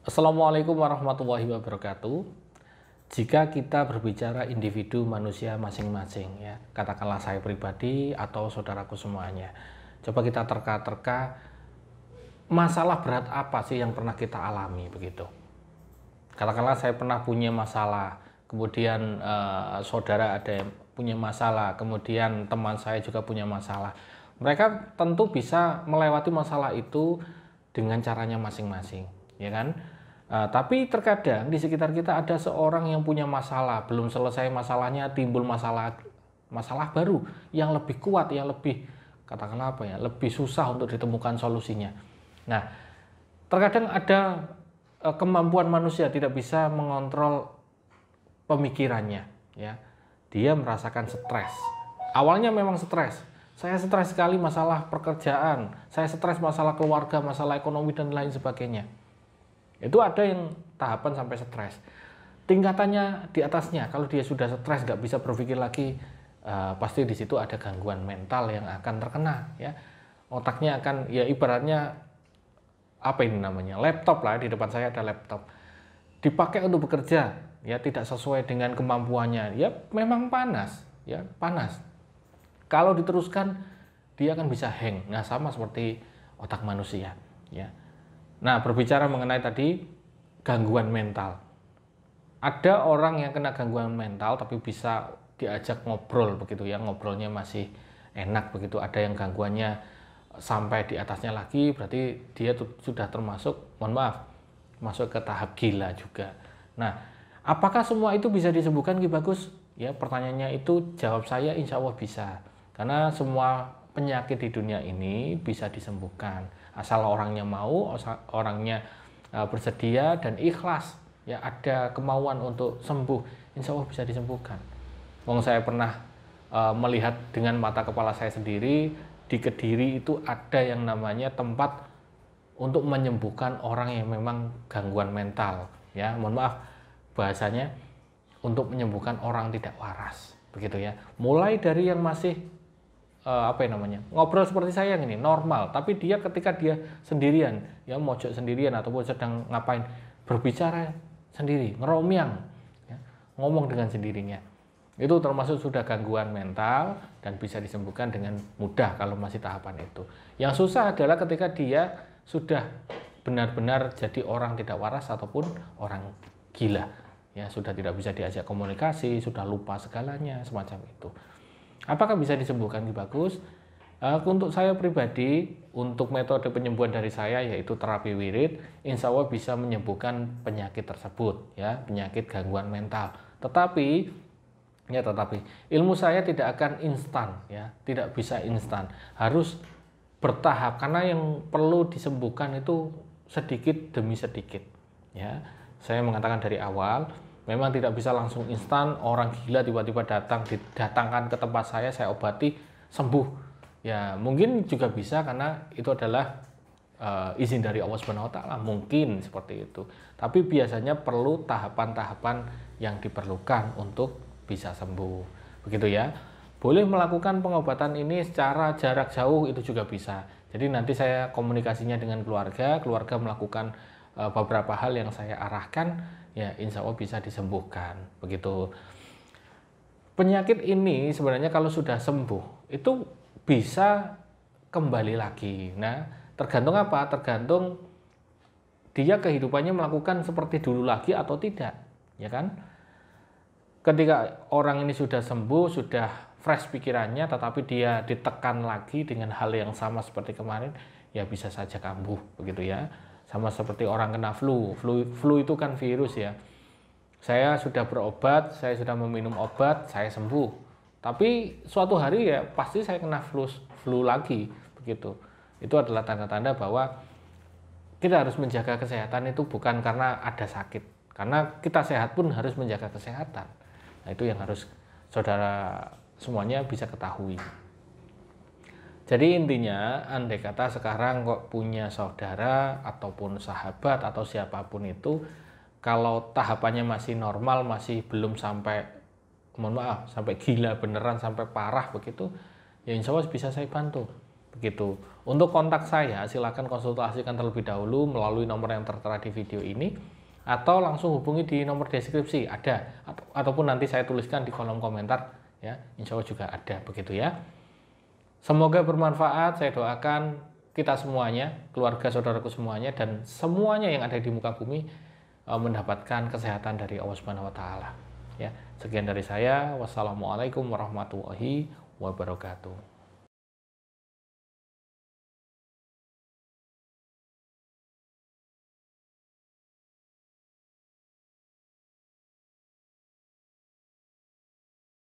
Assalamualaikum warahmatullahi wabarakatuh. Jika kita berbicara individu manusia masing-masing, ya, katakanlah saya pribadi atau saudaraku semuanya, coba kita terka-terka masalah berat apa sih yang pernah kita alami begitu. Katakanlah saya pernah punya masalah, kemudian saudara ada yang punya masalah, kemudian teman saya juga punya masalah. Mereka tentu bisa melewati masalah itu dengan caranya masing-masing, ya kan? Tapi terkadang di sekitar kita ada seorang yang punya masalah, belum selesai masalahnya, timbul masalah baru yang lebih kuat, yang lebih katakanlah apa ya, lebih susah untuk ditemukan solusinya. Nah, terkadang ada kemampuan manusia tidak bisa mengontrol pemikirannya, ya. Dia merasakan stres. Awalnya memang stres. Saya stres sekali masalah pekerjaan, saya stres masalah keluarga, masalah ekonomi dan lain sebagainya. Itu ada yang tahapan sampai stres. Tingkatannya di atasnya, kalau dia sudah stres nggak bisa berpikir lagi, pasti di situ ada gangguan mental yang akan terkena, ya. Otaknya akan, ya ibaratnya apa ini namanya, laptop lah, di depan saya ada laptop. Dipakai untuk bekerja, ya tidak sesuai dengan kemampuannya, ya memang panas, ya panas. Kalau diteruskan dia akan bisa hang. Nah, sama seperti otak manusia, ya. Nah, berbicara mengenai tadi gangguan mental. Ada orang yang kena gangguan mental tapi bisa diajak ngobrol begitu ya, ngobrolnya masih enak begitu. Ada yang gangguannya sampai di atasnya lagi, berarti dia sudah termasuk, mohon maaf, masuk ke tahap gila juga. Nah, apakah semua itu bisa disembuhkan Ki Bagus? Ya, pertanyaannya itu jawab saya insya Allah bisa. Karena semua penyakit di dunia ini bisa disembuhkan asal orangnya mau, orangnya bersedia dan ikhlas, ya ada kemauan untuk sembuh, insya Allah bisa disembuhkan. Wong saya pernah melihat dengan mata kepala saya sendiri, di Kediri itu ada yang namanya tempat untuk menyembuhkan orang yang memang gangguan mental, ya mohon maaf bahasanya, untuk menyembuhkan orang tidak waras begitu ya. Mulai dari yang masih apa yang namanya, ngobrol seperti saya ini normal, tapi dia ketika dia sendirian, ya mojok sendirian ataupun sedang ngapain, berbicara sendiri, ngeromiang, ya, ngomong dengan sendirinya, itu termasuk sudah gangguan mental dan bisa disembuhkan dengan mudah kalau masih tahapan itu. Yang susah adalah ketika dia sudah benar-benar jadi orang tidak waras ataupun orang gila, ya sudah tidak bisa diajak komunikasi, sudah lupa segalanya semacam itu. Apakah bisa disembuhkan Ki Bagus? Untuk saya pribadi, untuk metode penyembuhan dari saya yaitu terapi wirid, insya Allah bisa menyembuhkan penyakit tersebut, ya penyakit gangguan mental. Tetapi ilmu saya tidak akan instan, ya tidak bisa instan, harus bertahap karena yang perlu disembuhkan itu sedikit demi sedikit, ya. Saya mengatakan dari awal, memang tidak bisa langsung instan, orang gila tiba-tiba didatangkan ke tempat saya obati, sembuh. Ya, mungkin juga bisa karena itu adalah izin dari Allah Subhanahu wa taala, mungkin seperti itu. Tapi biasanya perlu tahapan-tahapan yang diperlukan untuk bisa sembuh. Begitu ya. Boleh melakukan pengobatan ini secara jarak jauh itu juga bisa. Jadi nanti saya komunikasinya dengan keluarga melakukan beberapa hal yang saya arahkan, ya insya Allah bisa disembuhkan begitu. Penyakit ini sebenarnya kalau sudah sembuh itu bisa kembali lagi. Nah, tergantung apa? Tergantung dia kehidupannya melakukan seperti dulu lagi atau tidak, ya kan? Ketika orang ini sudah sembuh, sudah fresh pikirannya, tetapi dia ditekan lagi dengan hal yang sama seperti kemarin, ya bisa saja kambuh begitu ya. Sama seperti orang kena flu itu kan virus ya. Saya sudah berobat, saya sudah meminum obat, saya sembuh. Tapi suatu hari ya pasti saya kena flu lagi begitu. Itu adalah tanda-tanda bahwa kita harus menjaga kesehatan itu bukan karena ada sakit. Karena kita sehat pun harus menjaga kesehatan. Nah, itu yang harus saudara semuanya bisa ketahui. Jadi intinya, andai kata sekarang kok punya saudara ataupun sahabat atau siapapun itu, kalau tahapannya masih normal, masih belum sampai, mohon maaf, sampai gila beneran, sampai parah begitu, ya insya Allah bisa saya bantu. Begitu. Untuk kontak saya, silakan konsultasikan terlebih dahulu melalui nomor yang tertera di video ini, atau langsung hubungi di nomor deskripsi, ada, ataupun nanti saya tuliskan di kolom komentar, ya, insya Allah juga ada, begitu ya. Semoga bermanfaat, saya doakan kita semuanya, keluarga saudaraku semuanya, dan semuanya yang ada di muka bumi mendapatkan kesehatan dari Allah Subhanahu wa Ta'ala. Ya, sekian dari saya. Wassalamualaikum warahmatullahi wabarakatuh.